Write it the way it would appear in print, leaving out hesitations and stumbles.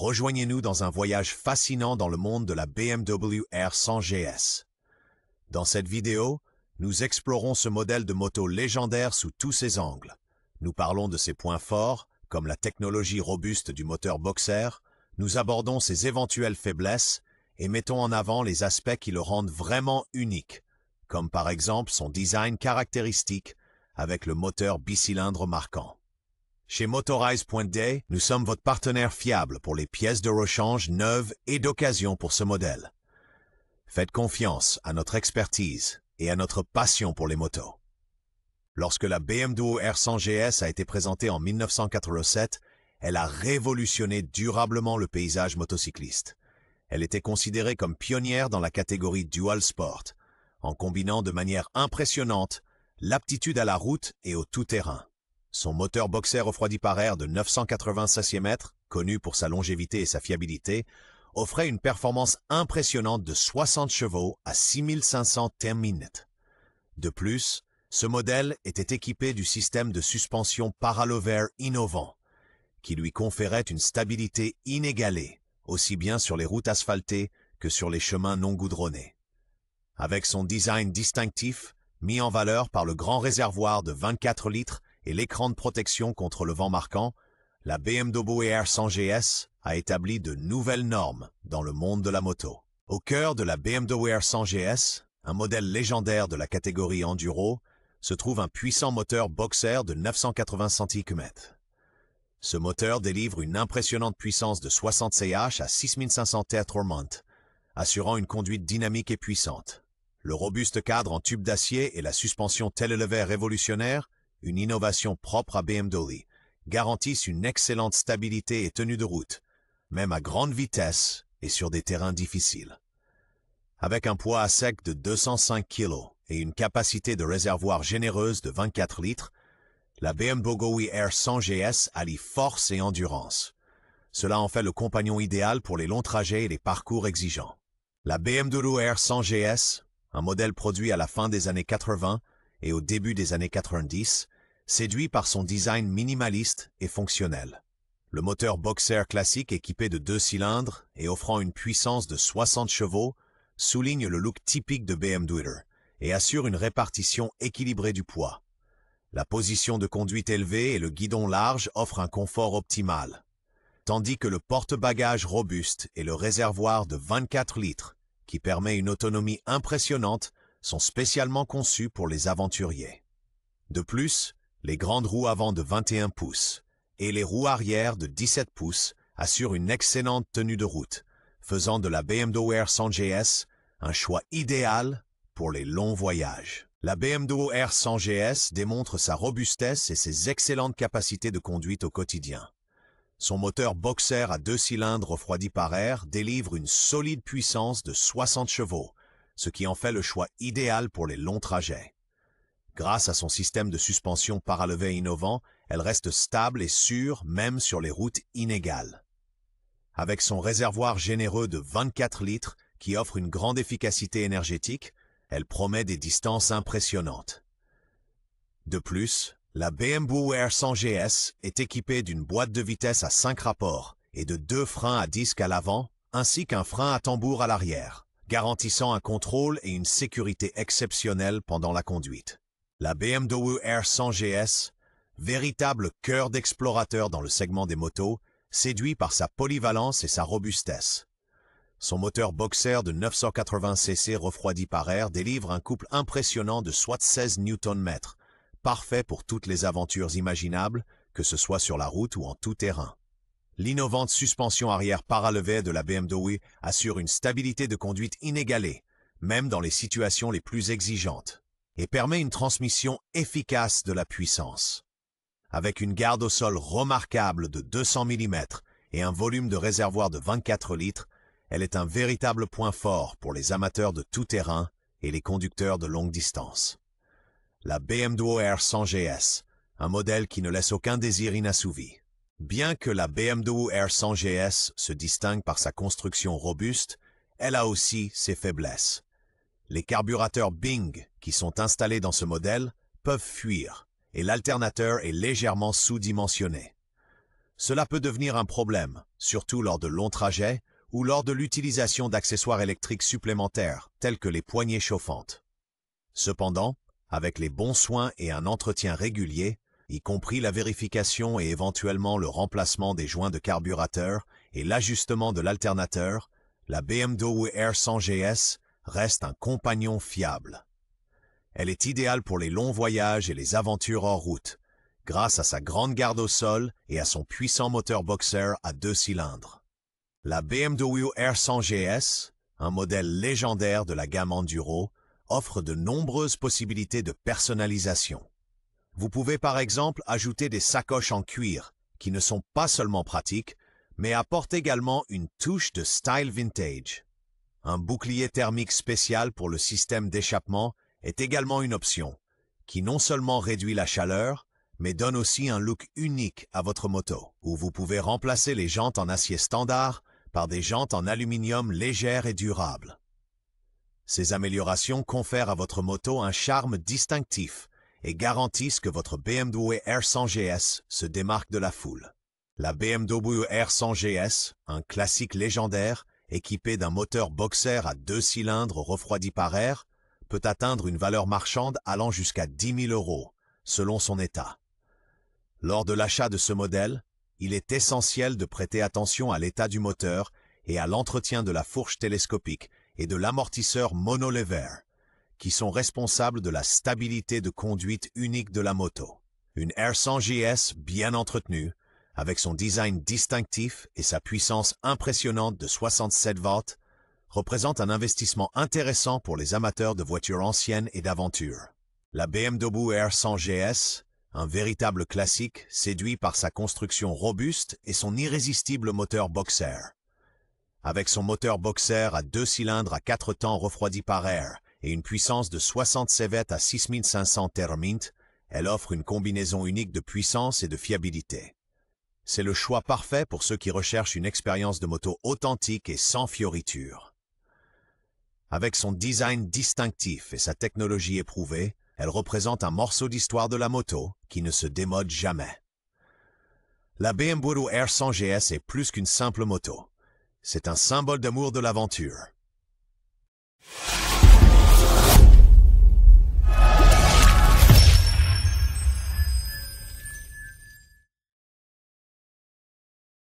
rejoignez-nous dans un voyage fascinant dans le monde de la BMW R100 GS. Dans cette vidéo, nous explorons ce modèle de moto légendaire sous tous ses angles. Nous parlons de ses points forts, comme la technologie robuste du moteur Boxer, nous abordons ses éventuelles faiblesses et mettons en avant les aspects qui le rendent vraiment unique, comme par exemple son design caractéristique avec le moteur bicylindre marquant. Chez Motorize.day, nous sommes votre partenaire fiable pour les pièces de rechange neuves et d'occasion pour ce modèle. Faites confiance à notre expertise et à notre passion pour les motos. Lorsque la BMW R100 GS a été présentée en 1987, elle a révolutionné durablement le paysage motocycliste. Elle était considérée comme pionnière dans la catégorie Dual Sport, en combinant de manière impressionnante l'aptitude à la route et au tout-terrain. Son moteur Boxer refroidi par air de 980 cm, connu pour sa longévité et sa fiabilité, offrait une performance impressionnante de 60 chevaux à 6500 Nm. De plus, ce modèle était équipé du système de suspension Paralover innovant, qui lui conférait une stabilité inégalée, aussi bien sur les routes asphaltées que sur les chemins non goudronnés. Avec son design distinctif, mis en valeur par le grand réservoir de 24 litres et l'écran de protection contre le vent marquant, la BMW R100 GS a établi de nouvelles normes dans le monde de la moto. Au cœur de la BMW R100 GS, un modèle légendaire de la catégorie Enduro, se trouve un puissant moteur Boxer de 980 cm. Ce moteur délivre une impressionnante puissance de 60 ch à 6500 Tormont, assurant une conduite dynamique et puissante. Le robuste cadre en tube d'acier et la suspension télélever révolutionnaire, une innovation propre à BMW, garantissent une excellente stabilité et tenue de route, même à grande vitesse et sur des terrains difficiles. Avec un poids à sec de 205 kg et une capacité de réservoir généreuse de 24 litres, la BMW R100 GS allie force et endurance. Cela en fait le compagnon idéal pour les longs trajets et les parcours exigeants. La BMW R100 GS, un modèle produit à la fin des années 80 et au début des années 90, séduit par son design minimaliste et fonctionnel. Le moteur Boxer classique équipé de 2 cylindres et offrant une puissance de 60 chevaux souligne le look typique de BMW et assure une répartition équilibrée du poids. La position de conduite élevée et le guidon large offrent un confort optimal, tandis que le porte-bagages robuste et le réservoir de 24 litres, qui permet une autonomie impressionnante, sont spécialement conçus pour les aventuriers. De plus, les grandes roues avant de 21 pouces et les roues arrière de 17 pouces assurent une excellente tenue de route, faisant de la BMW R100 GS un choix idéal pour les longs voyages. La BMW R100 GS démontre sa robustesse et ses excellentes capacités de conduite au quotidien. Son moteur Boxer à 2 cylindres refroidi par air délivre une solide puissance de 60 chevaux, ce qui en fait le choix idéal pour les longs trajets. Grâce à son système de suspension paralevé innovant, elle reste stable et sûre même sur les routes inégales. Avec son réservoir généreux de 24 litres qui offre une grande efficacité énergétique, elle promet des distances impressionnantes. De plus, la BMW R100 GS est équipée d'une boîte de vitesse à 5 rapports et de 2 freins à disque à l'avant, ainsi qu'un frein à tambour à l'arrière, garantissant un contrôle et une sécurité exceptionnelle pendant la conduite. La BMW R100 GS, véritable cœur d'explorateur dans le segment des motos, séduit par sa polyvalence et sa robustesse. Son moteur Boxer de 980 cc refroidi par air délivre un couple impressionnant de 76 Nm, parfait pour toutes les aventures imaginables, que ce soit sur la route ou en tout terrain. L'innovante suspension arrière paralevée de la BMW assure une stabilité de conduite inégalée, même dans les situations les plus exigeantes, et permet une transmission efficace de la puissance. Avec une garde au sol remarquable de 200 mm et un volume de réservoir de 24 litres, elle est un véritable point fort pour les amateurs de tout-terrain et les conducteurs de longue distance. La BMW R100 GS, un modèle qui ne laisse aucun désir inassouvi. Bien que la BMW R100 GS se distingue par sa construction robuste, elle a aussi ses faiblesses. Les carburateurs Bing qui sont installés dans ce modèle peuvent fuir et l'alternateur est légèrement sous-dimensionné. Cela peut devenir un problème, surtout lors de longs trajets ou lors de l'utilisation d'accessoires électriques supplémentaires, tels que les poignées chauffantes. Cependant, avec les bons soins et un entretien régulier, y compris la vérification et éventuellement le remplacement des joints de carburateur et l'ajustement de l'alternateur, la BMW R100 GS reste un compagnon fiable. Elle est idéale pour les longs voyages et les aventures hors route, grâce à sa grande garde au sol et à son puissant moteur boxer à 2 cylindres. La BMW R100 GS, un modèle légendaire de la gamme Enduro, offre de nombreuses possibilités de personnalisation. Vous pouvez par exemple ajouter des sacoches en cuir, qui ne sont pas seulement pratiques, mais apportent également une touche de style vintage. Un bouclier thermique spécial pour le système d'échappement est également une option, qui non seulement réduit la chaleur, mais donne aussi un look unique à votre moto, où vous pouvez remplacer les jantes en acier standard par des jantes en aluminium légères et durables. Ces améliorations confèrent à votre moto un charme distinctif et garantissent que votre BMW R100 GS se démarque de la foule. La BMW R100 GS, un classique légendaire, équipé d'un moteur boxer à 2 cylindres refroidi par air, peut atteindre une valeur marchande allant jusqu'à 10 000 €, selon son état. Lors de l'achat de ce modèle, il est essentiel de prêter attention à l'état du moteur et à l'entretien de la fourche télescopique et de l'amortisseur monolever, qui sont responsables de la stabilité de conduite unique de la moto. Une R100 GS bien entretenue, avec son design distinctif et sa puissance impressionnante de 67 watts, représente un investissement intéressant pour les amateurs de voitures anciennes et d'aventure. La BMW R100 GS, un véritable classique, séduit par sa construction robuste et son irrésistible moteur boxer. Avec son moteur boxer à 2 cylindres à 4 temps refroidi par air et une puissance de 60 cv à 6500 Thermint, elle offre une combinaison unique de puissance et de fiabilité. C'est le choix parfait pour ceux qui recherchent une expérience de moto authentique et sans fioritures. Avec son design distinctif et sa technologie éprouvée, elle représente un morceau d'histoire de la moto qui ne se démode jamais. La BMW R100 GS est plus qu'une simple moto. C'est un symbole d'amour de l'aventure.